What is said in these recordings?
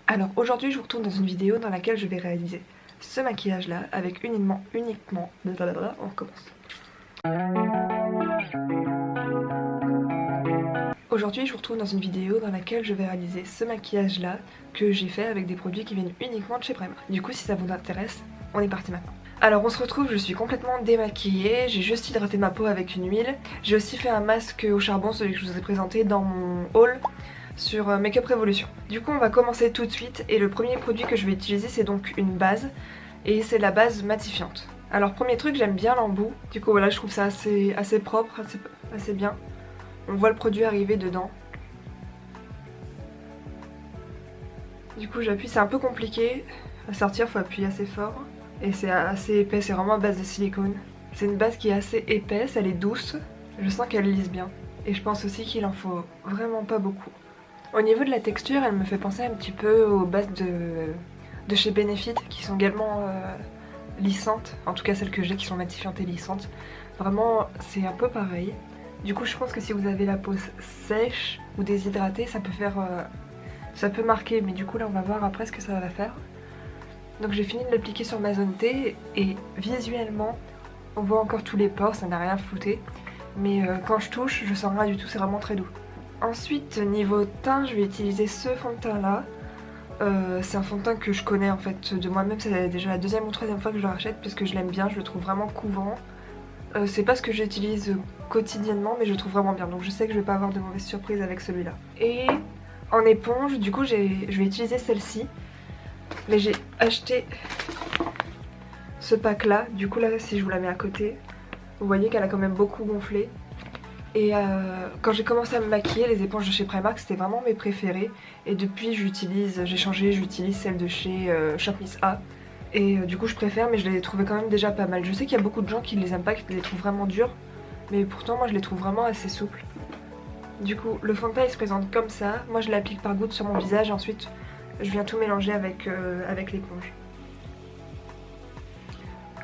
Alors aujourd'hui je vous retourne dans une vidéo dans laquelle je vais réaliser ce maquillage là avec uniquement blablabla, on recommence. Aujourd'hui je vous retrouve dans une vidéo dans laquelle je vais réaliser ce maquillage là que j'ai fait avec des produits qui viennent uniquement de chez Primark. Du coup si ça vous intéresse, on est parti maintenant. Alors on se retrouve, je suis complètement démaquillée, j'ai juste hydraté ma peau avec une huile. J'ai aussi fait un masque au charbon, celui que je vous ai présenté dans mon haul sur Makeup Revolution. Du coup on va commencer tout de suite et le premier produit que je vais utiliser c'est donc une base et c'est la base matifiante. Alors premier truc, j'aime bien l'embout, du coup voilà je trouve ça assez propre, assez bien. On voit le produit arriver dedans. Du coup j'appuie, c'est un peu compliqué à sortir, faut appuyer assez fort. Et c'est assez épais, c'est vraiment à base de silicone. C'est une base qui est assez épaisse, elle est douce, je sens qu'elle lisse bien. Et je pense aussi qu'il en faut vraiment pas beaucoup. Au niveau de la texture, elle me fait penser un petit peu aux bases de chez Benefit qui sont également lissantes, en tout cas celles que j'ai qui sont matifiantes et lissantes. Vraiment c'est un peu pareil. Du coup je pense que si vous avez la peau sèche ou déshydratée ça peut faire... ça peut marquer, mais du coup là on va voir après ce que ça va faire. Donc j'ai fini de l'appliquer sur ma zone T et visuellement on voit encore tous les pores, ça n'a rien flouté. Mais quand je touche je sens rien du tout, c'est vraiment très doux. Ensuite niveau teint je vais utiliser ce fond de teint là. C'est un fond de teint que je connais en fait de moi-même, c'est déjà la deuxième ou troisième fois que je le rachète parce que je l'aime bien, je le trouve vraiment couvrant. C'est pas ce que j'utilise quotidiennement mais je le trouve vraiment bien, donc je sais que je vais pas avoir de mauvaises surprises avec celui-là. Et en éponge du coup je vais utiliser celle-ci. Mais j'ai acheté ce pack là, du coup là si je vous la mets à côté, vous voyez qu'elle a quand même beaucoup gonflé. Et quand j'ai commencé à me maquiller, les éponges de chez Primark c'était vraiment mes préférées. Et depuis j'ai changé, j'utilise celle de chez Shop Miss A. Et du coup je préfère, mais je les trouvais quand même déjà pas mal. Je sais qu'il y a beaucoup de gens qui les aiment pas, qui les trouvent vraiment durs. Mais pourtant moi je les trouve vraiment assez souples. Du coup le fond de teint il se présente comme ça. Moi je l'applique par goutte sur mon visage et ensuite je viens tout mélanger avec l'éponge.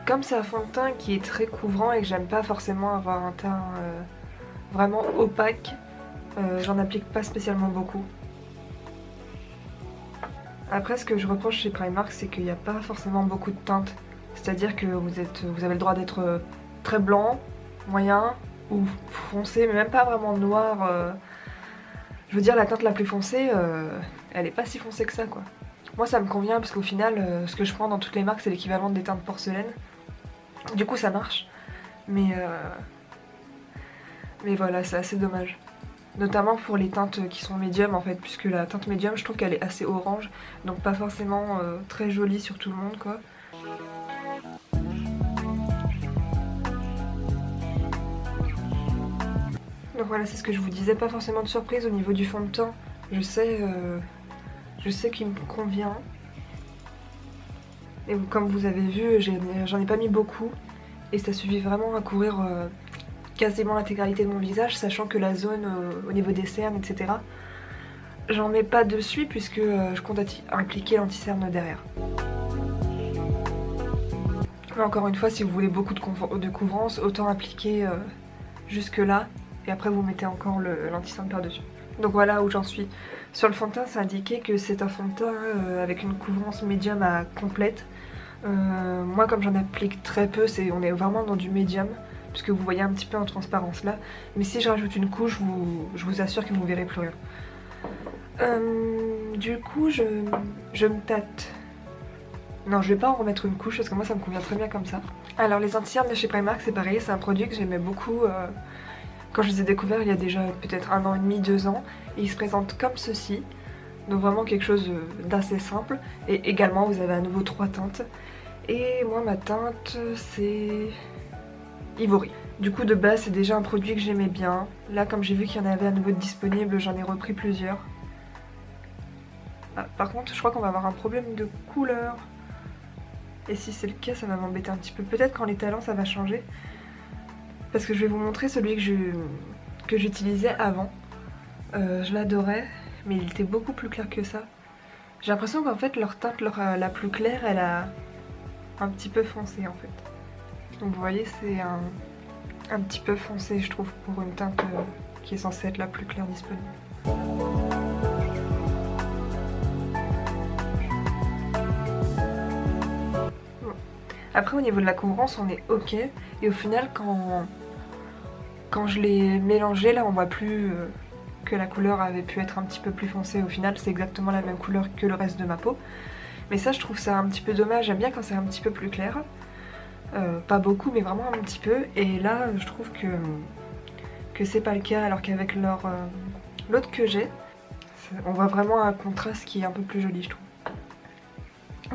Comme c'est un fond de teint qui est très couvrant et que j'aime pas forcément avoir un teint vraiment opaque, j'en applique pas spécialement beaucoup. Après ce que je reproche chez Primark c'est qu'il n'y a pas forcément beaucoup de teintes. C'est-à-dire que vous avez le droit d'être très blanc, moyen ou foncé, mais même pas vraiment noir. Je veux dire la teinte la plus foncée, elle est pas si foncée que ça quoi. Moi ça me convient parce qu'au final ce que je prends dans toutes les marques c'est l'équivalent des teintes porcelaine. Du coup ça marche. Mais voilà, c'est assez dommage. Notamment pour les teintes qui sont médium en fait, puisque la teinte médium je trouve qu'elle est assez orange, donc pas forcément très jolie sur tout le monde quoi. Donc voilà, c'est ce que je vous disais, pas forcément de surprise au niveau du fond de teint. Je sais qu'il me convient. Et comme vous avez vu, j'en ai pas mis beaucoup. Et ça suffit vraiment à couvrir quasiment l'intégralité de mon visage, sachant que la zone au niveau des cernes, etc. j'en mets pas dessus puisque je compte appliquer l'anti-cerne derrière. Mais encore une fois, si vous voulez beaucoup de couvrance, autant appliquer jusque là. Et après vous mettez encore l'anti-cerne par-dessus. Donc voilà où j'en suis. Sur le fond de teint, c'est indiqué que c'est un fond de teint avec une couvrance médium à complète. Moi comme j'en applique très peu, on est vraiment dans du médium, puisque vous voyez un petit peu en transparence là. Mais si je rajoute une couche, je vous assure que vous verrez plus rien. Du coup je me tâte. Non, je vais pas en remettre une couche parce que moi ça me convient très bien comme ça. Alors les anti-cernes de chez Primark c'est pareil, c'est un produit que j'aimais beaucoup quand je les ai découverts il y a déjà peut-être 1 an et demi, 2 ans. Et ils se présentent comme ceci. Donc vraiment quelque chose d'assez simple. Et également vous avez à nouveau 3 teintes. Et moi ma teinte c'est Ivory. Du coup de base c'est déjà un produit que j'aimais bien. Là comme j'ai vu qu'il y en avait à nouveau de disponibles, j'en ai repris plusieurs. Ah, par contre je crois qu'on va avoir un problème de couleur. Et si c'est le cas ça va m'embêter un petit peu. Peut-être qu'en l'étalant ça va changer. Parce que je vais vous montrer celui que j'utilisais avant. Je l'adorais, mais il était beaucoup plus clair que ça. J'ai l'impression qu'en fait leur teinte la plus claire elle a un petit peu foncé en fait. Donc vous voyez c'est un petit peu foncé je trouve pour une teinte qui est censée être la plus claire disponible. Après au niveau de la couvrance on est ok, et au final quand je l'ai mélangé là on voit plus que la couleur avait pu être un petit peu plus foncée. Au final c'est exactement la même couleur que le reste de ma peau, mais ça je trouve ça un petit peu dommage. J'aime bien quand c'est un petit peu plus clair, pas beaucoup mais vraiment un petit peu, et là je trouve que c'est pas le cas, alors qu'avec l'autre que j'ai, on voit vraiment un contraste qui est un peu plus joli je trouve.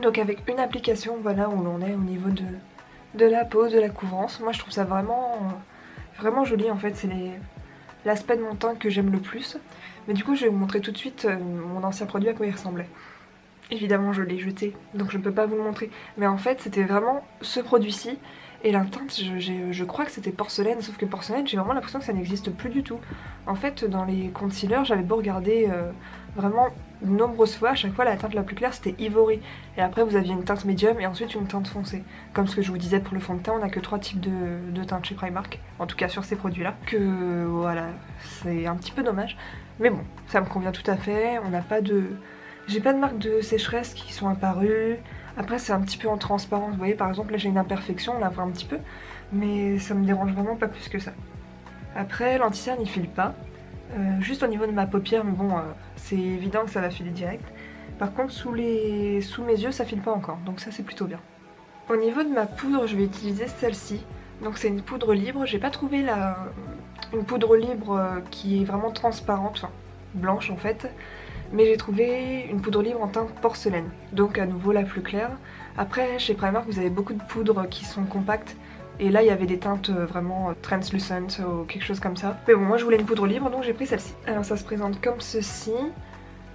Donc avec une application, voilà où l'on est au niveau de la peau, de la couvrance. Moi je trouve ça vraiment joli en fait, c'est l'aspect de mon teint que j'aime le plus. Mais du coup je vais vous montrer tout de suite mon ancien produit à quoi il ressemblait. Évidemment je l'ai jeté, donc je ne peux pas vous le montrer. Mais en fait c'était vraiment ce produit-ci. Et la teinte, je crois que c'était porcelaine, sauf que porcelaine, j'ai vraiment l'impression que ça n'existe plus du tout. En fait, dans les concealers, j'avais beau regarder vraiment de nombreuses fois, à chaque fois la teinte la plus claire c'était Ivory. Et après vous aviez une teinte médium et ensuite une teinte foncée. Comme ce que je vous disais pour le fond de teint, on n'a que 3 types de teintes chez Primark, en tout cas sur ces produits-là. Que voilà, c'est un petit peu dommage. Mais bon, ça me convient tout à fait, on n'a pas de... J'ai pas de marques de sécheresse qui sont apparues. Après c'est un petit peu en transparence, vous voyez par exemple là j'ai une imperfection, on la voit un petit peu, mais ça me dérange vraiment pas plus que ça. Après l'anti-cerne il file pas, juste au niveau de ma paupière, mais bon c'est évident que ça va filer direct. Par contre sous mes yeux ça file pas encore, donc ça c'est plutôt bien. Au niveau de ma poudre je vais utiliser celle-ci, donc c'est une poudre libre, j'ai pas trouvé une poudre libre qui est vraiment transparente, enfin blanche en fait. Mais j'ai trouvé une poudre libre en teinte porcelaine, donc à nouveau la plus claire. Après chez Primark vous avez beaucoup de poudres qui sont compactes, et là il y avait des teintes vraiment translucent ou quelque chose comme ça. Mais bon, moi je voulais une poudre libre donc j'ai pris celle-ci. Alors ça se présente comme ceci.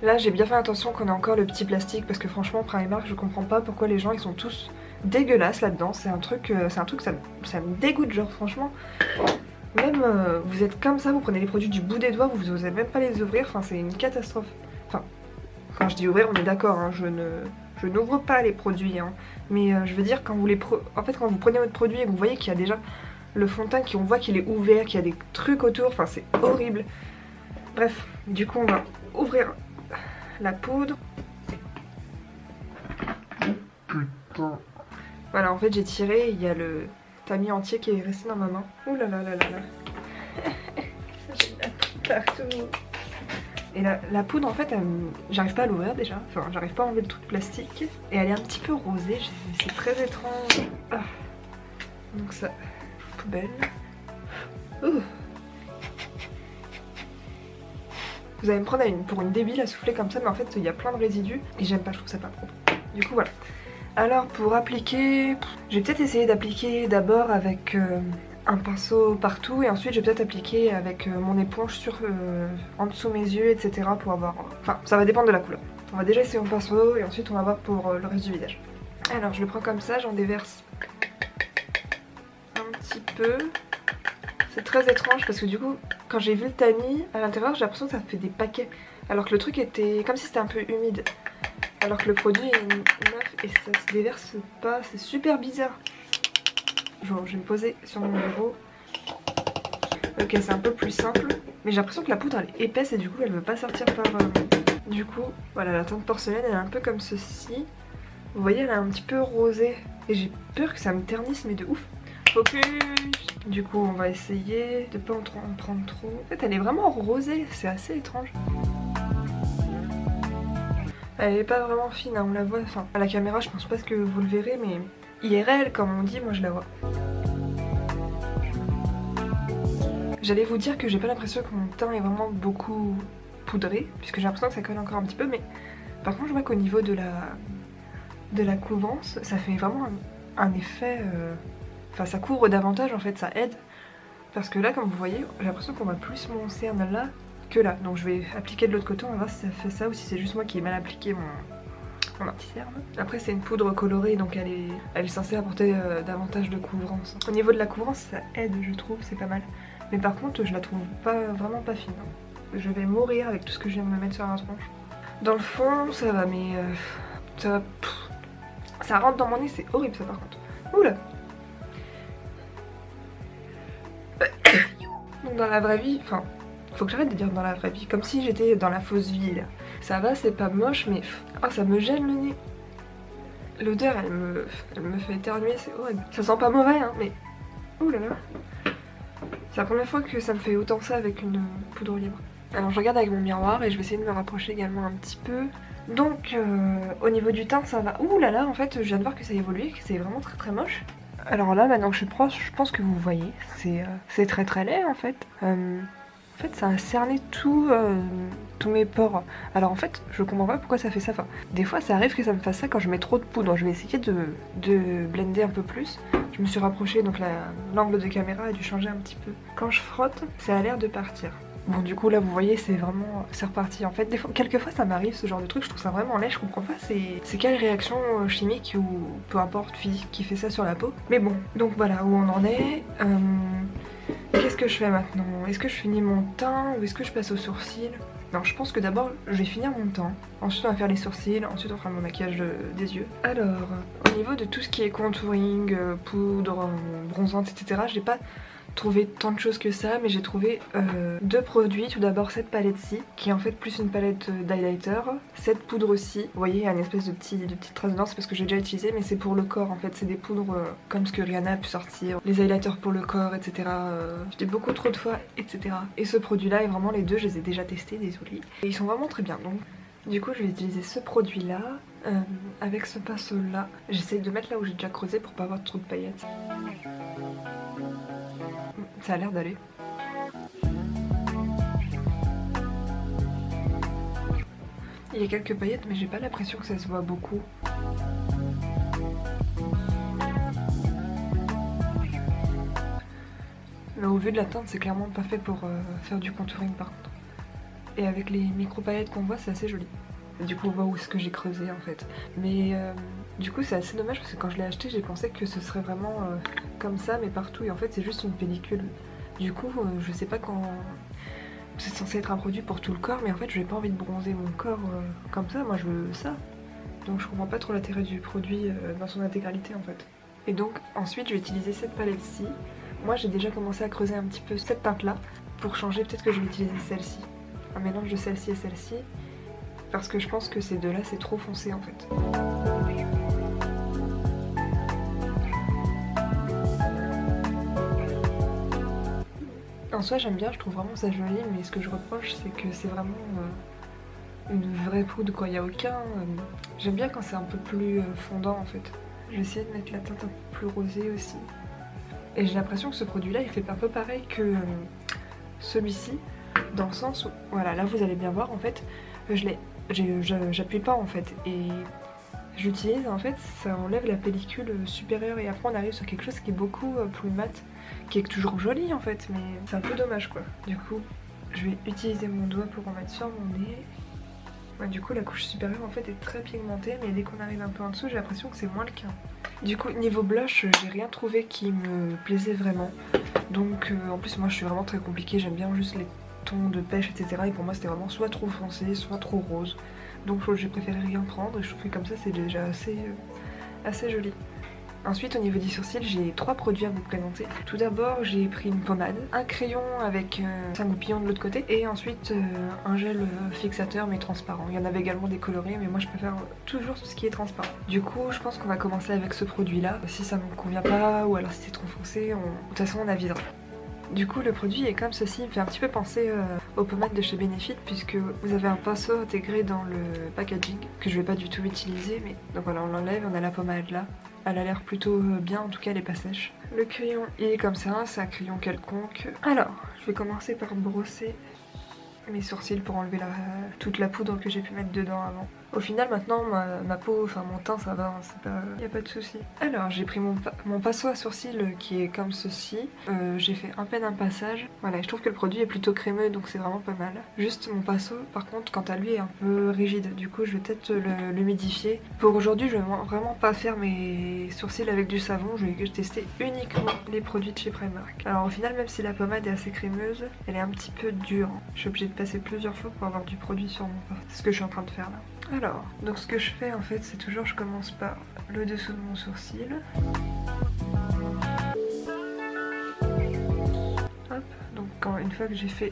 Là j'ai bien fait attention qu'on ait encore le petit plastique, parce que franchement Primark je comprends pas pourquoi les gens ils sont tous dégueulasses là-dedans. C'est un truc ça me dégoûte, genre franchement. Même vous êtes comme ça, vous prenez les produits du bout des doigts, vous osez même pas les ouvrir, enfin c'est une catastrophe. Enfin, quand je dis ouvrir, on est d'accord, hein, je n'ouvre pas les produits, hein, mais je veux dire quand vous quand vous prenez votre produit et que vous voyez qu'il y a déjà le fond de teint, qu'on voit qu'il est ouvert, qu'il y a des trucs autour, enfin c'est horrible. Bref, du coup on va ouvrir la poudre. Putain. Voilà, en fait j'ai tiré, il y a le tamis entier qui est resté dans ma main. Ouh là là là là là. J'ai la poudre partout. Et la poudre en fait, j'arrive pas à l'ouvrir déjà, enfin j'arrive pas à enlever le truc plastique. Et elle est un petit peu rosée, c'est très étrange. Ah. Donc ça, poubelle. Vous allez me prendre pour une débile à souffler comme ça, mais en fait il y a plein de résidus et j'aime pas, je trouve ça pas propre. Du coup voilà. Alors pour appliquer, je vais peut-être essayer d'appliquer d'abord avec un pinceau partout, et ensuite je vais peut-être appliquer avec mon éponge en dessous mes yeux, etc. pour avoir... Enfin, ça va dépendre de la couleur. On va déjà essayer mon pinceau et ensuite on va voir pour le reste du visage. Alors je le prends comme ça, j'en déverse un petit peu. C'est très étrange parce que du coup, quand j'ai vu le tamis, à l'intérieur j'ai l'impression que ça fait des paquets. Alors que le truc était comme si c'était un peu humide. Alors que le produit est neuf et ça se déverse pas, c'est super bizarre. Genre, je vais me poser sur mon bureau. Ok, c'est un peu plus simple. Mais j'ai l'impression que la poudre elle est épaisse et du coup elle veut pas sortir par... Du coup, voilà, la teinte porcelaine elle est un peu comme ceci. Vous voyez, elle est un petit peu rosée. Et j'ai peur que ça me ternisse, mais de ouf. Focus. Du coup, on va essayer de pas en prendre trop. En fait, elle est vraiment rosée, c'est assez étrange. Elle est pas vraiment fine, hein, on la voit, enfin à la caméra je pense pas que vous le verrez, mais IRL comme on dit, moi je la vois. J'allais vous dire que j'ai pas l'impression que mon teint est vraiment beaucoup poudré, puisque j'ai l'impression que ça colle encore un petit peu, mais par contre je vois qu'au niveau de la couvrance, ça fait vraiment un effet... Enfin ça couvre davantage en fait, ça aide. Parce que là comme vous voyez, j'ai l'impression qu'on voit plus mon cerne là que là. Donc je vais appliquer de l'autre côté, on va voir si ça fait ça ou si c'est juste moi qui ai mal appliqué mon anti-cerne. Après c'est une poudre colorée, donc elle est censée apporter davantage de couvrance. Au niveau de la couvrance ça aide je trouve, c'est pas mal. Mais par contre je la trouve vraiment pas fine. Je vais mourir avec tout ce que je viens de me mettre sur la tronche. Dans le fond ça va, mais ça rentre dans mon nez, c'est horrible ça par contre. Oula. Donc dans la vraie vie, enfin faut que j'arrête de dire dans la vraie vie, comme si j'étais dans la fausse vie là. Ça va, c'est pas moche, mais oh, ça me gêne le nez. L'odeur elle me fait éternuer, c'est horrible. Ça sent pas mauvais hein, mais... Ouh là là. C'est la première fois que ça me fait autant ça avec une poudre libre. Alors je regarde avec mon miroir et je vais essayer de me rapprocher également un petit peu. Donc au niveau du teint ça va. Ouh là là, en fait je viens de voir que ça a évolué, que c'est vraiment très très moche. Alors là maintenant que je suis proche, je pense que vous voyez, c'est très très laid en fait. En fait ça a cerné tous mes pores. Alors en fait je comprends pas pourquoi ça fait ça. Enfin, des fois ça arrive que ça me fasse ça quand je mets trop de poudre. Je vais essayer de blender un peu plus. Je me suis rapprochée, donc l'angle de caméra a dû changer un petit peu. Quand je frotte, ça a l'air de partir. Bon du coup là vous voyez c'est reparti. En fait quelquefois ça m'arrive ce genre de truc, je trouve ça vraiment laid, je comprends pas c'est quelle réaction chimique ou peu importe physique qui fait ça sur la peau. Mais bon, donc voilà où on en est. Qu'est-ce que je fais maintenant? Est-ce que je finis mon teint ou est-ce que je passe aux sourcils? Non, je pense que d'abord je vais finir mon teint, ensuite on va faire les sourcils, ensuite on fera mon maquillage des yeux. Alors, au niveau de tout ce qui est contouring, poudre, bronzante, etc., j'ai pas trouvé tant de choses que ça, mais j'ai trouvé deux produits. Tout d'abord cette palette-ci, qui est en fait plus une palette d'highlighter. Cette poudre-ci, vous voyez, il y a une espèce de petite trace dedans, c'est parce que j'ai déjà utilisé, mais c'est pour le corps en fait. C'est des poudres comme ce que Rihanna a pu sortir, les highlighters pour le corps, etc. Je dis beaucoup trop de fois, etc. Et ce produit-là, et vraiment les deux, je les ai déjà testés, désolée. Et ils sont vraiment très bien, donc du coup je vais utiliser ce produit-là. Avec ce pinceau-là, j'essaie de mettre là où j'ai déjà creusé pour pas avoir trop de paillettes. Ça a l'air d'aller. Il y a quelques paillettes mais j'ai pas l'impression que ça se voit beaucoup. Mais au vu de la teinte c'est clairement pas fait pour faire du contouring par contre. Et avec les micro paillettes qu'on voit c'est assez joli. Du coup on voit où est-ce que j'ai creusé en fait. Mais du coup c'est assez dommage parce que quand je l'ai acheté j'ai pensé que ce serait vraiment comme ça mais partout et en fait c'est juste une pellicule. Du coup je sais pas quand... C'est censé être un produit pour tout le corps mais en fait j'ai pas envie de bronzer mon corps comme ça, moi je veux ça. Donc je comprends pas trop l'intérêt du produit dans son intégralité en fait. Et donc ensuite je vais utiliser cette palette-ci. Moi j'ai déjà commencé à creuser un petit peu cette teinte là. Pour changer peut-être que je vais utiliser celle-ci. Un mélange de celle-ci et celle-ci. Parce que je pense que ces deux-là, c'est trop foncé en fait. En soi, j'aime bien, je trouve vraiment ça joli, mais ce que je reproche, c'est que c'est vraiment une vraie poudre, quoi. Il n'y a aucun... J'aime bien quand c'est un peu plus fondant en fait. Je vais essayer de mettre la teinte un peu plus rosée aussi. Et j'ai l'impression que ce produit-là, il fait un peu pareil que celui-ci, dans le sens où... Voilà, là vous allez bien voir en fait, j'appuie pas en fait et j'utilise en fait, ça enlève la pellicule supérieure et après on arrive sur quelque chose qui est beaucoup plus mat, qui est toujours joli en fait, mais c'est un peu dommage quoi. Du coup je vais utiliser mon doigt pour en mettre sur mon nez. Ouais, du coup la couche supérieure en fait est très pigmentée mais dès qu'on arrive un peu en dessous j'ai l'impression que c'est moins le cas. Du coup niveau blush j'ai rien trouvé qui me plaisait vraiment, donc en plus moi je suis vraiment très compliquée, j'aime bien juste les tons de pêche etc et pour moi c'était vraiment soit trop foncé soit trop rose, donc j'ai préféré rien prendre et je trouve que comme ça c'est déjà assez joli. Ensuite au niveau des sourcils j'ai trois produits à vous présenter. Tout d'abord j'ai pris une pommade, un crayon avec un goupillon de l'autre côté et ensuite un gel fixateur mais transparent. Il y en avait également des colorés mais moi je préfère toujours tout ce qui est transparent. Du coup je pense qu'on va commencer avec ce produit là. Si ça me convient pas ou alors si c'est trop foncé, de toute façon on avisera. Du coup le produit est comme ceci, il me fait un petit peu penser aux pommades de chez Benefit puisque vous avez un pinceau intégré dans le packaging que je vais pas du tout utiliser, mais donc voilà on l'enlève, on a la pommade là. Elle a l'air plutôt bien, en tout cas elle est pas sèche. Le crayon il est comme ça, c'est un crayon quelconque. Alors je vais commencer par brosser mes sourcils pour enlever toute la poudre que j'ai pu mettre dedans avant. Au final maintenant ma peau, enfin mon teint ça va, y a pas de souci. Alors j'ai pris mon pinceau à sourcils qui est comme ceci. J'ai fait un peine un passage. Voilà, je trouve que le produit est plutôt crémeux donc c'est vraiment pas mal. Juste mon pinceau par contre quant à lui est un peu rigide. Du coup je vais peut-être l'humidifier. Pour aujourd'hui je vais vraiment pas faire mes sourcils avec du savon. Je vais tester uniquement les produits de chez Primark. Alors au final même si la pommade est assez crémeuse, elle est un petit peu dure. Je suis obligée de passer plusieurs fois pour avoir du produit sur mon corps. C'est ce que je suis en train de faire là. Alors, donc ce que je fais en fait, c'est toujours je commence par le dessous de mon sourcil. Hop, donc une fois que j'ai fait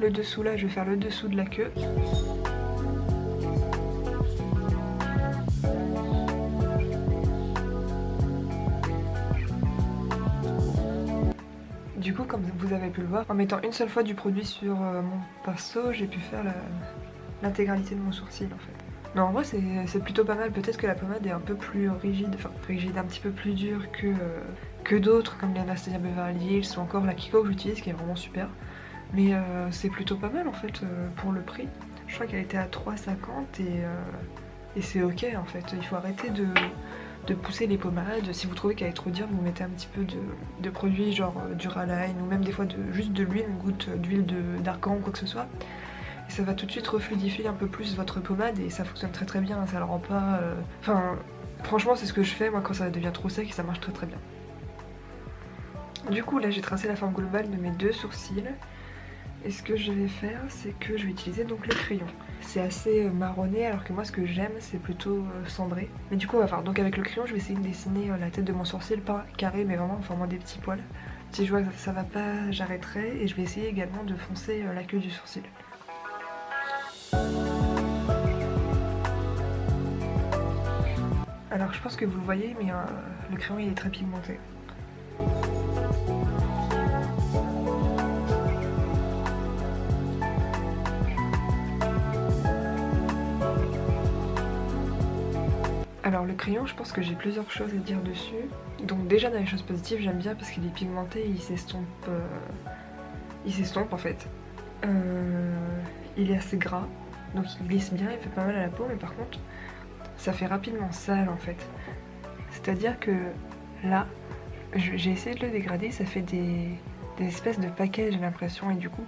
le dessous là, je vais faire le dessous de la queue. comme vous avez pu le voir, en mettant une seule fois du produit sur mon pinceau, j'ai pu faire l'intégralité de mon sourcil en fait. Non, en vrai c'est plutôt pas mal. Peut-être que la pommade est un peu plus rigide, enfin rigide, un petit peu plus dure que d'autres comme l'Anastasia Beverly Hills ou encore la Kiko que j'utilise qui est vraiment super. Mais c'est plutôt pas mal en fait pour le prix. Je crois qu'elle était à 3,50 et c'est ok en fait. Il faut arrêter de pousser les pommades. Si vous trouvez qu'elle est trop dure, vous mettez un petit peu de produits genre Duraline ou même des fois juste de l'huile, une goutte d'huile d'argan ou quoi que ce soit. Et ça va tout de suite refluidifier un peu plus votre pommade et ça fonctionne très très bien. Ça le rend pas... Enfin, franchement c'est ce que je fais moi quand ça devient trop sec et ça marche très très bien. Du coup là j'ai tracé la forme globale de mes deux sourcils. Et ce que je vais faire, c'est que je vais utiliser donc le crayon. C'est assez marronné alors que moi ce que j'aime c'est plutôt cendré. Mais du coup on va voir, donc avec le crayon je vais essayer de dessiner la tête de mon sourcil, pas carré mais vraiment en formant des petits poils. Si je vois que ça va pas, j'arrêterai et je vais essayer également de foncer la queue du sourcil. Alors je pense que vous le voyez mais le crayon il est très pigmenté. Alors le crayon, je pense que j'ai plusieurs choses à dire dessus. Donc déjà dans les choses positives, j'aime bien parce qu'il est pigmenté et il s'estompe en fait. Il est assez gras, donc il glisse bien, il fait pas mal à la peau, mais par contre ça fait rapidement sale en fait. C'est-à-dire que là, j'ai essayé de le dégrader, ça fait des espèces de paquets j'ai l'impression et du coup...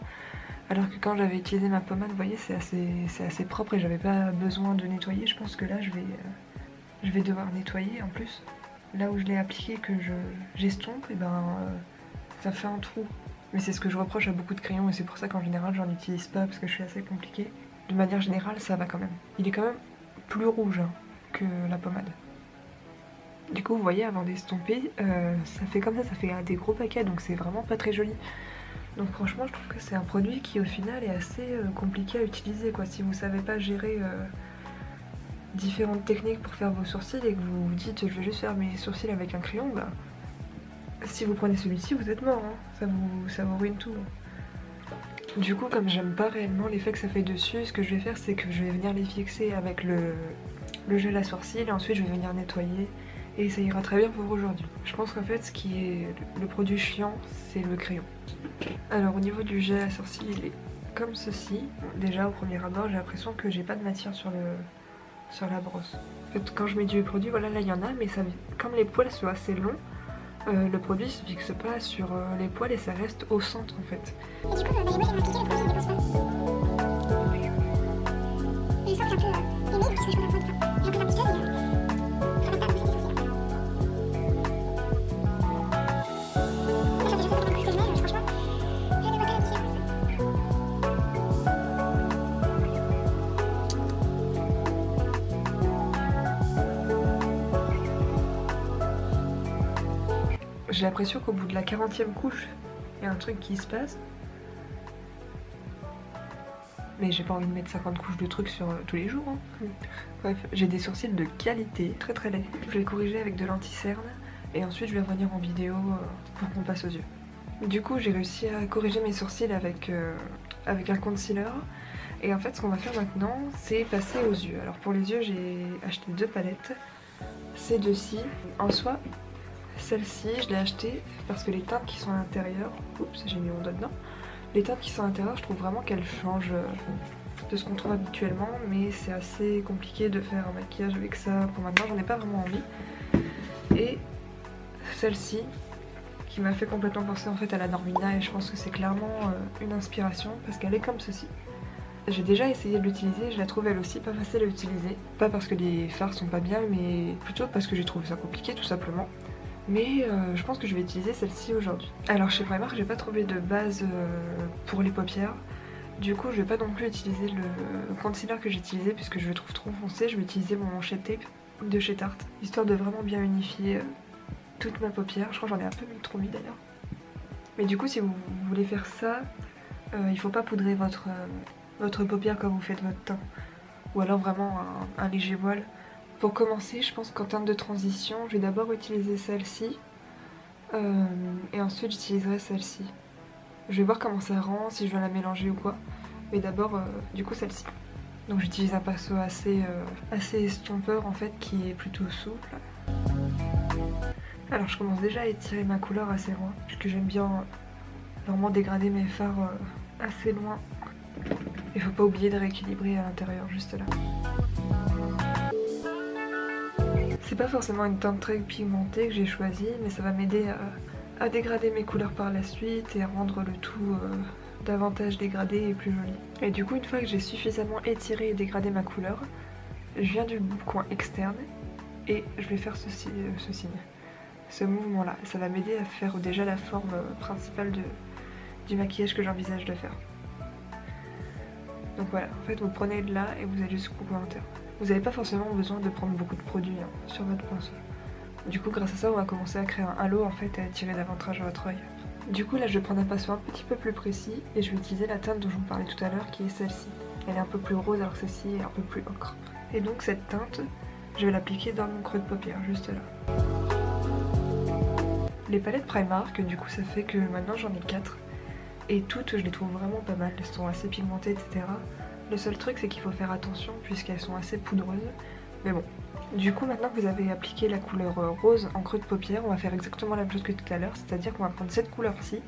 Alors que quand j'avais utilisé ma pommade, vous voyez, c'est assez propre et j'avais pas besoin de nettoyer. Je pense que là je vais devoir nettoyer en plus. Là où je l'ai appliqué que j'estompe, et ben ça fait un trou. Mais c'est ce que je reproche à beaucoup de crayons et c'est pour ça qu'en général j'en utilise pas parce que je suis assez compliquée. De manière générale ça va quand même. Il est quand même plus rouge hein, que la pommade. Du coup vous voyez avant d'estomper, ça fait comme ça fait des gros paquets donc c'est vraiment pas très joli. Donc franchement je trouve que c'est un produit qui au final est assez compliqué à utiliser quoi. Si vous savez pas gérer différentes techniques pour faire vos sourcils et que vous vous dites je vais juste faire mes sourcils avec un crayon, bah si vous prenez celui-ci vous êtes mort, hein. Ça vous ruine tout. Du coup comme j'aime pas réellement l'effet que ça fait dessus, ce que je vais faire c'est que je vais venir les fixer avec le gel à sourcils et ensuite je vais venir nettoyer et ça ira très bien pour aujourd'hui. Je pense qu'en fait ce qui est le produit chiant c'est le crayon. Alors au niveau du gel à sourcils il est comme ceci. Déjà au premier abord j'ai l'impression que j'ai pas de matière sur la brosse. En fait, quand je mets du produit, voilà là il y en a mais ça, comme les poils sont assez longs, le produit se fixe pas sur les poils et ça reste au centre en fait. Et du coup, moi j'aime appliquer le produit, je dépense pas. Et je sens que c'est un peu humide parce que je pose un peu de pain. J'ai un peu d'appliquage et ça va pas pousser des sourcils. Moi ça fait juste ça fait quelques couches que je mets, franchement, je ne vois pas la différence. J'ai l'impression qu'au bout de la 40e couche, il y a un truc qui se passe. Mais j'ai pas envie de mettre 50 couches de trucs sur tous les jours. Hein. Bref, j'ai des sourcils de qualité, très très laids. Je vais corriger avec de l'anti-cerne et ensuite je vais revenir en vidéo pour qu'on passe aux yeux. Du coup, j'ai réussi à corriger mes sourcils avec un concealer. Et en fait, ce qu'on va faire maintenant, c'est passer aux yeux. Alors pour les yeux, j'ai acheté deux palettes. Ces deux-ci, en soi, celle-ci, je l'ai achetée parce que les teintes qui sont à l'intérieur... Oups, j'ai mis mon doigt dedans. Les teintes qui sont à l'intérieur, je trouve vraiment qu'elles changent de ce qu'on trouve habituellement, mais c'est assez compliqué de faire un maquillage avec ça pour maintenant, j'en ai pas vraiment envie. Et celle-ci, qui m'a fait complètement penser en fait à la Normina, et je pense que c'est clairement une inspiration parce qu'elle est comme ceci. J'ai déjà essayé de l'utiliser, je la trouve elle aussi pas facile à utiliser. Pas parce que les fards sont pas bien, mais plutôt parce que j'ai trouvé ça compliqué tout simplement. Mais je pense que je vais utiliser celle-ci aujourd'hui. Alors chez Primark j'ai pas trouvé de base pour les paupières. Du coup je vais pas non plus utiliser le concealer que j'ai utilisé puisque je le trouve trop foncé. Je vais utiliser mon Shape Tape de chez Tarte, histoire de vraiment bien unifier toute ma paupière. Je crois que j'en ai un peu trop mis d'ailleurs. Mais du coup si vous voulez faire ça, il faut pas poudrer votre paupière quand vous faites votre teint. Ou alors vraiment un léger voile. Pour commencer, je pense qu'en termes de transition, je vais d'abord utiliser celle-ci et ensuite j'utiliserai celle-ci. Je vais voir comment ça rend, si je dois la mélanger ou quoi. Mais d'abord, du coup, celle-ci. Donc j'utilise un pinceau assez estompeur en fait, qui est plutôt souple. Alors je commence déjà à étirer ma couleur assez loin, puisque j'aime bien vraiment dégrader mes fards assez loin. Il faut pas oublier de rééquilibrer à l'intérieur, juste là. C'est pas forcément une teinte très pigmentée que j'ai choisie, mais ça va m'aider à dégrader mes couleurs par la suite et à rendre le tout davantage dégradé et plus joli. Et du coup, une fois que j'ai suffisamment étiré et dégradé ma couleur, je viens du coin externe et je vais faire ce signe, ce mouvement là. Ça va m'aider à faire déjà la forme principale du maquillage que j'envisage de faire. Donc voilà, en fait vous prenez de là et vous allez jusqu'au coin interne. Vous n'avez pas forcément besoin de prendre beaucoup de produits sur votre pinceau. Du coup grâce à ça on va commencer à créer un halo en fait, à attirer davantage votre œil. Du coup là je vais prendre un pinceau un petit peu plus précis et je vais utiliser la teinte dont je vous parlais tout à l'heure qui est celle-ci. Elle est un peu plus rose alors que celle-ci est un peu plus ocre. Et donc cette teinte, je vais l'appliquer dans mon creux de paupière, juste là. Les palettes Primark, du coup ça fait que maintenant j'en ai 4. Et toutes je les trouve vraiment pas mal, elles sont assez pigmentées etc. Le seul truc c'est qu'il faut faire attention puisqu'elles sont assez poudreuses. Mais bon. Du coup maintenant que vous avez appliqué la couleur rose en creux de paupière, on va faire exactement la même chose que tout à l'heure. C'est-à-dire qu'on va prendre cette couleur-ci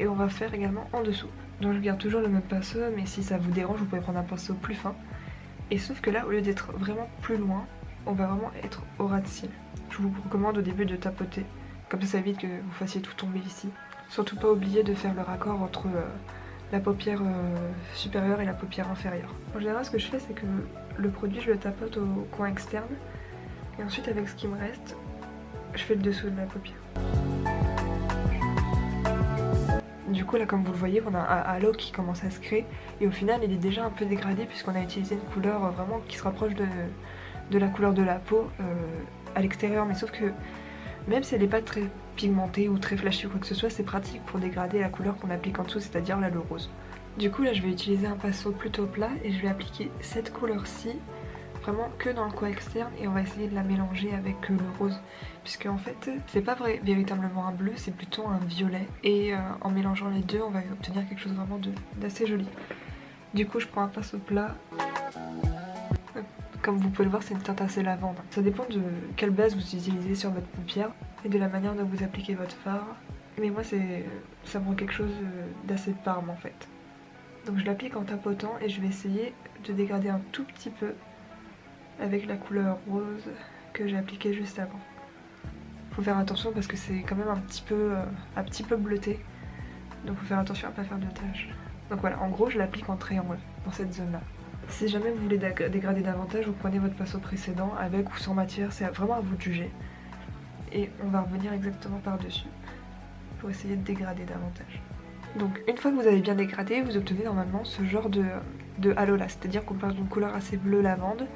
et on va faire également en dessous. Donc je garde toujours le même pinceau, mais si ça vous dérange vous pouvez prendre un pinceau plus fin. Et sauf que là au lieu d'être vraiment plus loin, on va vraiment être au ras de cils. Je vous recommande au début de tapoter, comme ça évite que vous fassiez tout tomber ici. Surtout pas oublier de faire le raccord entre la paupière supérieure et la paupière inférieure. En général ce que je fais c'est que le produit je le tapote au coin externe et ensuite avec ce qui me reste je fais le dessous de la paupière. Du coup là comme vous le voyez on a un halo qui commence à se créer et au final il est déjà un peu dégradé puisqu'on a utilisé une couleur vraiment qui se rapproche de la couleur de la peau à l'extérieur, mais sauf que même si elle n'est pas très pigmentée ou très flashy ou quoi que ce soit, c'est pratique pour dégrader la couleur qu'on applique en dessous, c'est-à-dire là le rose. Du coup là je vais utiliser un pinceau plutôt plat et je vais appliquer cette couleur-ci vraiment que dans le coin externe et on va essayer de la mélanger avec le rose, puisque en fait c'est pas véritablement un bleu, c'est plutôt un violet et en mélangeant les deux on va obtenir quelque chose vraiment d'assez joli. Du coup je prends un pinceau plat. Comme vous pouvez le voir, c'est une teinte assez lavande. Ça dépend de quelle base vous utilisez sur votre paupière et de la manière dont vous appliquez votre fard. Mais moi, ça me rend quelque chose d'assez parme en fait. Donc je l'applique en tapotant et je vais essayer de dégrader un tout petit peu avec la couleur rose que j'ai appliquée juste avant. Faut faire attention parce que c'est quand même un petit peu bleuté. Donc faut faire attention à ne pas faire de taches. Donc voilà, en gros je l'applique en triangle dans cette zone là. Si jamais vous voulez dégrader davantage, vous prenez votre pinceau précédent avec ou sans matière, c'est vraiment à vous de juger. Et on va revenir exactement par-dessus pour essayer de dégrader davantage. Donc une fois que vous avez bien dégradé, vous obtenez normalement ce genre de halo là, c'est-à-dire qu'on passe d'une couleur assez bleu lavande,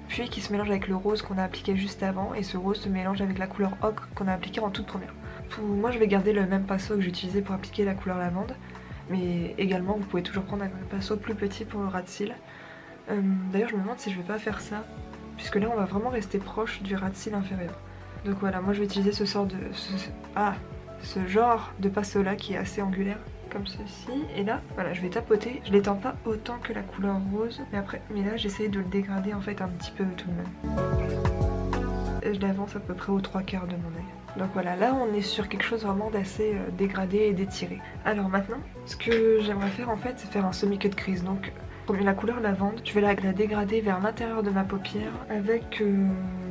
puis qui se mélange avec le rose qu'on a appliqué juste avant, et ce rose se mélange avec la couleur ocre qu'on a appliquée en toute première. Moi je vais garder le même pinceau que j'ai utilisé pour appliquer la couleur lavande, mais également vous pouvez toujours prendre un pinceau plus petit pour le ras de cils. D'ailleurs je me demande si je vais pas faire ça, puisque là on va vraiment rester proche du ras de cils inférieur. Donc voilà, moi je vais utiliser ce genre de pinceau là qui est assez angulaire, comme ceci, et là voilà je vais tapoter, je l'étends pas autant que la couleur rose, mais là j'essaye de le dégrader en fait un petit peu tout de même. Et je l'avance à peu près aux 3/4 de mon œil. Donc voilà, là on est sur quelque chose vraiment d'assez dégradé et d'étiré. Alors maintenant, ce que j'aimerais faire en fait, c'est faire un semi-cut crease. Donc la couleur lavande, je vais la dégrader vers l'intérieur de ma paupière avec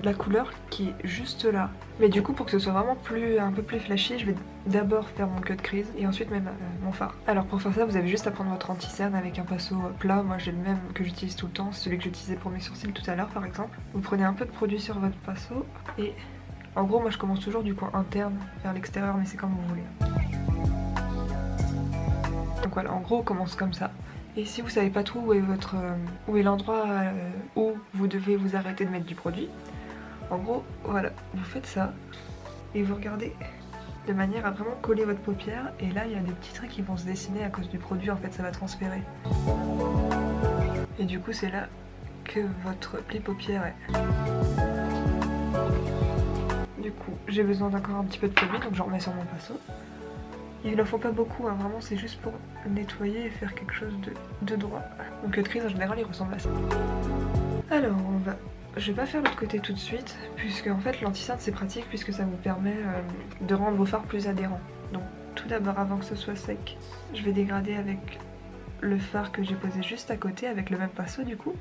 la couleur qui est juste là. Mais du coup pour que ce soit vraiment un peu plus flashy, je vais d'abord faire mon cut crease et ensuite même mon fard. Alors pour faire ça, vous avez juste à prendre votre anti-cerne avec un pinceau plat. Moi j'ai le même que j'utilise tout le temps, celui que j'utilisais pour mes sourcils tout à l'heure par exemple. Vous prenez un peu de produit sur votre pinceau et en gros moi je commence toujours du coin interne vers l'extérieur, mais c'est comme vous voulez. Donc voilà, en gros on commence comme ça. Et si vous savez pas trop où est l'endroit où vous devez vous arrêter de mettre du produit, en gros voilà, vous faites ça et vous regardez de manière à vraiment coller votre paupière, et là il y a des petits traits qui vont se dessiner à cause du produit, en fait ça va transpirer. Et du coup c'est là que votre pli paupière est. Du coup j'ai besoin d'encore un petit peu de produit, donc j'en remets sur mon pinceau. Il n'en faut pas beaucoup, hein, vraiment c'est juste pour nettoyer et faire quelque chose de droit. Mon cut crease en général il ressemble à ça. Alors je vais pas faire l'autre côté tout de suite, puisque en fait l'anti-cerne c'est pratique puisque ça vous permet de rendre vos fards plus adhérents. Donc tout d'abord avant que ce soit sec, je vais dégrader avec le fard que j'ai posé juste à côté avec le même pinceau du coup.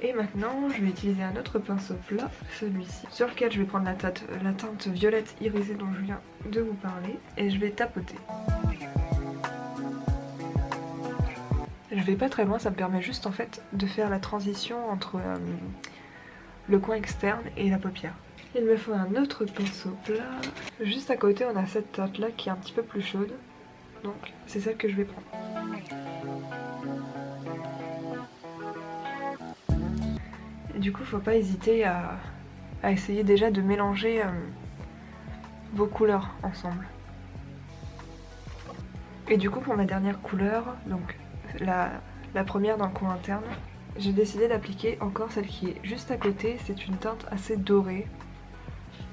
Et maintenant je vais utiliser un autre pinceau plat, celui-ci, sur lequel je vais prendre la teinte violette irisée dont je viens de vous parler et je vais tapoter. Je vais pas très loin, ça me permet juste en fait de faire la transition entre le coin externe et la paupière. Il me faut un autre pinceau plat. Juste à côté on a cette teinte là qui est un petit peu plus chaude, donc c'est celle que je vais prendre. Et du coup faut pas hésiter à essayer déjà de mélanger vos couleurs ensemble. Et du coup pour ma dernière couleur, donc la première dans le coin interne, j'ai décidé d'appliquer encore celle qui est juste à côté. C'est une teinte assez dorée,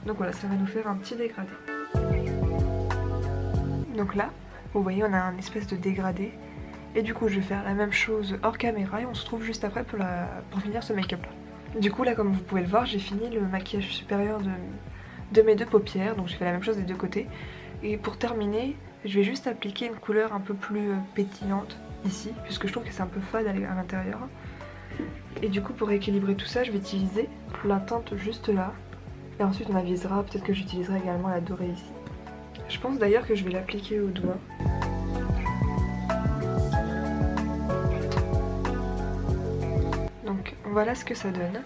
donc voilà, ça va nous faire un petit dégradé. Donc là vous voyez on a un espèce de dégradé, et du coup je vais faire la même chose hors caméra et on se retrouve juste après pour finir ce make-up là. Du coup là comme vous pouvez le voir, j'ai fini le maquillage supérieur de mes deux paupières, donc j'ai fait la même chose des deux côtés. Et pour terminer, je vais juste appliquer une couleur un peu plus pétillante ici, puisque je trouve que c'est un peu fade à l'intérieur. Et du coup pour équilibrer tout ça, je vais utiliser la teinte juste là. Et ensuite on avisera, peut-être que j'utiliserai également la dorée ici. Je pense d'ailleurs que je vais l'appliquer au doigt. Donc voilà ce que ça donne.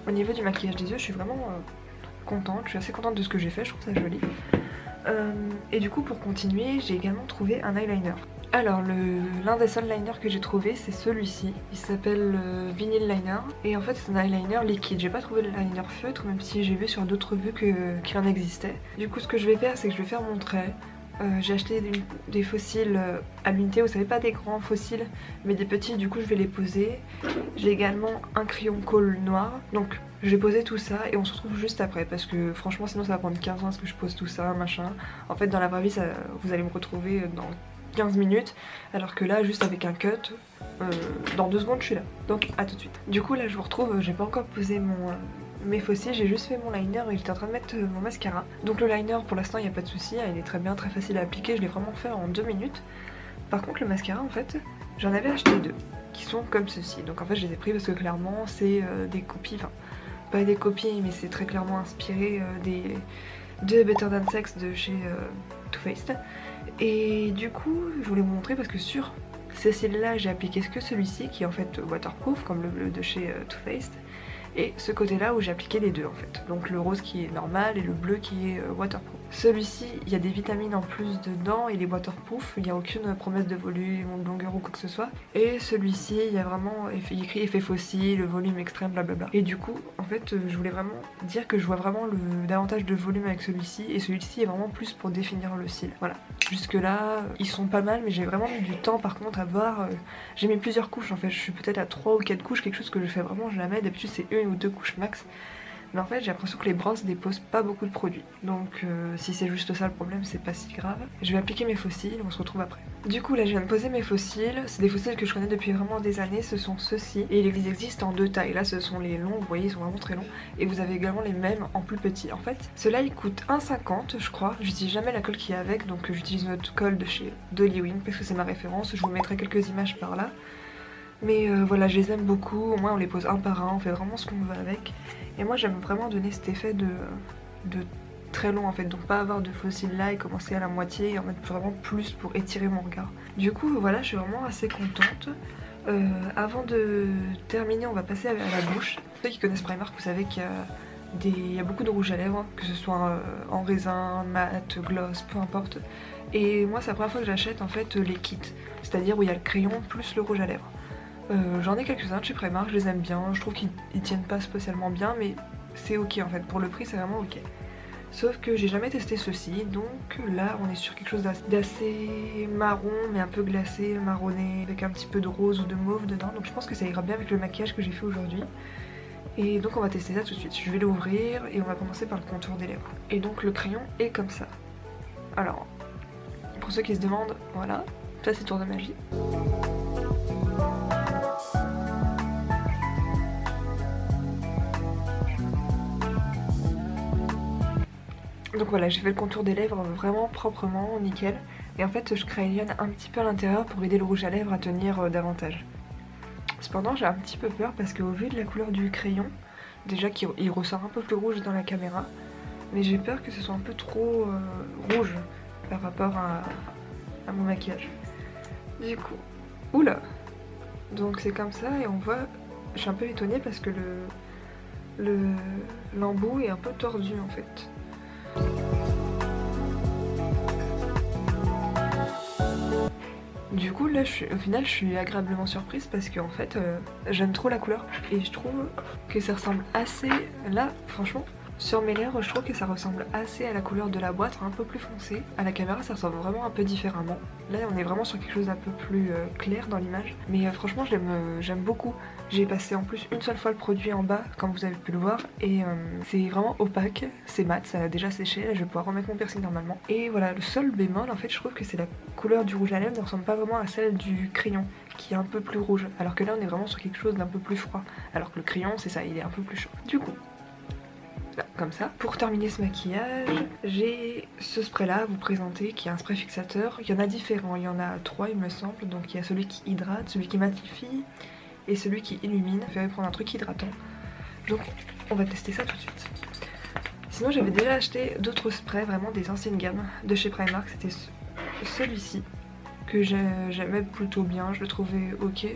Au niveau du maquillage des yeux, je suis vraiment contente, je suis assez contente de ce que j'ai fait, je trouve ça joli. Et du coup pour continuer, j'ai également trouvé un eyeliner. Alors l'un des seuls liners que j'ai trouvé c'est celui-ci, il s'appelle Vinyl Liner et en fait c'est un eyeliner liquide. J'ai pas trouvé le liner feutre même si j'ai vu sur d'autres vues qu'il en existait. Du coup ce que je vais faire c'est que je vais faire mon trait. J'ai acheté des fossiles à l'unité, vous savez, pas des grands fossiles mais des petits, du coup je vais les poser. J'ai également un crayon colle noir, donc je vais poser tout ça et on se retrouve juste après parce que franchement sinon ça va prendre 15 ans à ce que je pose tout ça, machin. En fait dans la vraie vie vous allez me retrouver dans 15 minutes, alors que là juste avec un cut, dans 2 secondes je suis là. Donc à tout de suite. Du coup là je vous retrouve, j'ai pas encore posé mes fossiles, j'ai juste fait mon liner et j'étais en train de mettre mon mascara. Donc le liner pour l'instant il n'y a pas de souci, il est très bien, très facile à appliquer, je l'ai vraiment fait en 2 minutes. Par contre le mascara en fait, j'en avais acheté 2, qui sont comme ceci. Donc en fait je les ai pris parce que clairement c'est des copies, enfin pas des copies mais c'est très clairement inspiré de Better Than Sex de chez Too Faced. Et du coup je voulais vous montrer parce que sur ces cils là j'ai appliqué que celui-ci qui est en fait waterproof comme le bleu de chez Too Faced, et ce côté là où j'ai appliqué les deux en fait, donc le rose qui est normal et le bleu qui est waterproof. Celui-ci il y a des vitamines en plus dedans, il est waterproof, il n'y a aucune promesse de volume ou de longueur ou quoi que ce soit, et celui-ci il y a vraiment écrit effet fossile, le volume extrême, blablabla. Et du coup en fait je voulais vraiment dire que je vois vraiment davantage de volume avec celui-ci, et celui-ci est vraiment plus pour définir le cil. Voilà, jusque là ils sont pas mal mais j'ai vraiment mis du temps par contre à voir, j'ai mis plusieurs couches en fait, je suis peut-être à 3 ou 4 couches, quelque chose que je fais vraiment jamais, d'habitude c'est 1 ou 2 couches max. Mais en fait j'ai l'impression que les brosses déposent pas beaucoup de produits, donc si c'est juste ça le problème c'est pas si grave. Je vais appliquer mes fossiles, on se retrouve après. Du coup là je viens de poser mes fossiles, c'est des fossiles que je connais depuis vraiment des années, ce sont ceux-ci, et ils existent en 2 tailles. Là ce sont les longs, vous voyez ils sont vraiment très longs, et vous avez également les mêmes en plus petit. En fait ceux-là ils coûtent 1,50 je crois, j'utilise jamais la colle qui est avec, donc j'utilise notre colle de chez Dolly parce que c'est ma référence, je vous mettrai quelques images par là. Mais voilà, je les aime beaucoup, au moins on les pose un par un, on fait vraiment ce qu'on veut avec. Et moi j'aime vraiment donner cet effet de très long en fait, donc pas avoir de fossiles là et commencer à la moitié et en mettre vraiment plus pour étirer mon regard. Du coup voilà, je suis vraiment assez contente. Avant de terminer, on va passer à la bouche. Ceux qui connaissent Primark, vous savez qu'il y a beaucoup de rouge à lèvres, que ce soit en raisin, mat, gloss, peu importe. Et moi c'est la première fois que j'achète en fait les kits, c'est-à-dire où il y a le crayon plus le rouge à lèvres. J'en ai quelques-uns de chez Primark, je les aime bien, je trouve qu'ils tiennent pas spécialement bien mais c'est ok en fait, pour le prix c'est vraiment ok. Sauf que j'ai jamais testé ceci, donc là on est sur quelque chose d'assez marron mais un peu glacé, marronné, avec un petit peu de rose ou de mauve dedans, donc je pense que ça ira bien avec le maquillage que j'ai fait aujourd'hui. Et donc on va tester ça tout de suite, je vais l'ouvrir et on va commencer par le contour des lèvres. Et donc le crayon est comme ça. Alors, Pour ceux qui se demandent, voilà, ça c'est tour de magie. Donc voilà, j'ai fait le contour des lèvres vraiment proprement, nickel. Et en fait, je crayonne un petit peu à l'intérieur pour aider le rouge à lèvres à tenir davantage. Cependant, j'ai un petit peu peur parce qu'au vu de la couleur du crayon, déjà qu'il ressort un peu plus rouge dans la caméra, mais j'ai peur que ce soit un peu trop rouge par rapport à mon maquillage. Du coup, oula! Donc c'est comme ça et on voit, je suis un peu étonnée parce que l'embout est un peu tordu en fait. Du coup là au final je suis agréablement surprise parce que en fait j'aime trop la couleur et je trouve que ça ressemble assez, là franchement sur mes lèvres je trouve que ça ressemble assez à la couleur de la boîte, un peu plus foncé. À la caméra ça ressemble vraiment un peu différemment. Là on est vraiment sur quelque chose d'un peu plus clair dans l'image. Mais franchement j'aime beaucoup. J'ai passé en plus une seule fois le produit en bas comme vous avez pu le voir. Et c'est vraiment opaque, c'est mat, ça a déjà séché. Là je vais pouvoir remettre mon piercing normalement. Et voilà, le seul bémol en fait je trouve que c'est la couleur du rouge à lèvres ne ressemble pas vraiment à celle du crayon qui est un peu plus rouge. Alors que là on est vraiment sur quelque chose d'un peu plus froid. Alors que le crayon c'est ça, il est un peu plus chaud. Du coup... là, comme ça. Pour terminer ce maquillage, j'ai ce spray là à vous présenter qui est un spray fixateur. Il y en a différents, il y en a 3 il me semble. Donc il y a celui qui hydrate, celui qui matifie et celui qui illumine. Je vais prendre un truc hydratant. Donc on va tester ça tout de suite. Sinon j'avais déjà acheté d'autres sprays, vraiment des anciennes gammes de chez Primark. C'était celui-ci que j'aimais plutôt bien, je le trouvais ok.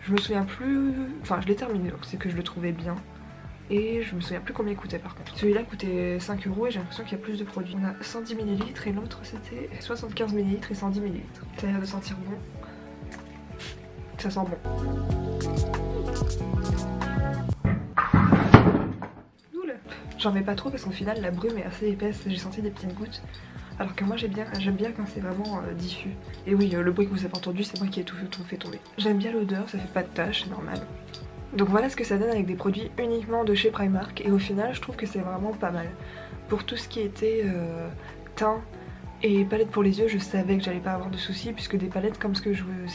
Je me souviens plus, enfin je l'ai terminé donc c'est que je le trouvais bien. Et je me souviens plus combien il coûtait par contre. Celui-là coûtait 5 € et j'ai l'impression qu'il y a plus de produits. On a 110 ml et l'autre c'était 75 ml et 110 ml. Ça a l'air de sentir bon. Ça sent bon. Oula. J'en mets pas trop parce qu'au final la brume est assez épaisse, j'ai senti des petites gouttes. Alors que moi j'aime bien quand c'est vraiment diffus. Et oui, le bruit que vous avez entendu c'est moi qui ai tout fait tomber. J'aime bien l'odeur, ça fait pas de taches, c'est normal. Donc voilà ce que ça donne avec des produits uniquement de chez Primark et au final je trouve que c'est vraiment pas mal. Pour tout ce qui était teint et palette pour les yeux, je savais que j'allais pas avoir de soucis puisque des palettes c'est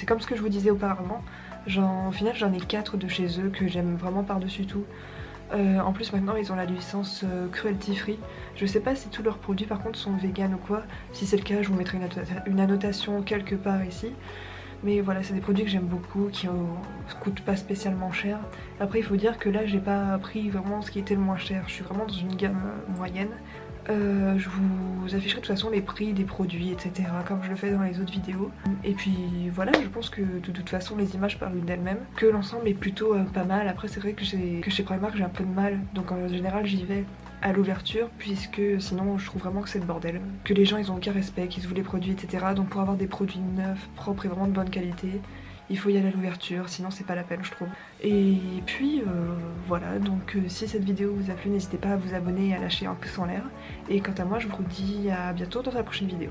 comme ce que je vous disais auparavant. Au final j'en ai 4 de chez eux que j'aime vraiment par-dessus tout. En plus maintenant ils ont la licence cruelty free. Je sais pas si tous leurs produits par contre sont vegan ou quoi. Si c'est le cas je vous mettrai une annotation quelque part ici. Mais voilà, c'est des produits que j'aime beaucoup, qui coûtent pas spécialement cher. Après il faut dire que là j'ai pas pris vraiment ce qui était le moins cher, je suis vraiment dans une gamme moyenne. Je vous afficherai de toute façon les prix des produits etc comme je le fais dans les autres vidéos. Et puis voilà, je pense que de toute façon les images parlent d'elles-mêmes, que l'ensemble est plutôt pas mal. Après c'est vrai que chez Primark j'ai un peu de mal, donc en général j'y vais à l'ouverture puisque sinon je trouve vraiment que c'est le bordel, que les gens ils ont aucun respect, qu'ils ouvrent les produits etc. Donc pour avoir des produits neufs, propres et vraiment de bonne qualité, il faut y aller à l'ouverture, sinon c'est pas la peine je trouve. Et puis voilà, donc si cette vidéo vous a plu, n'hésitez pas à vous abonner et à lâcher un pouce en l'air. Et quant à moi je vous dis à bientôt dans la prochaine vidéo.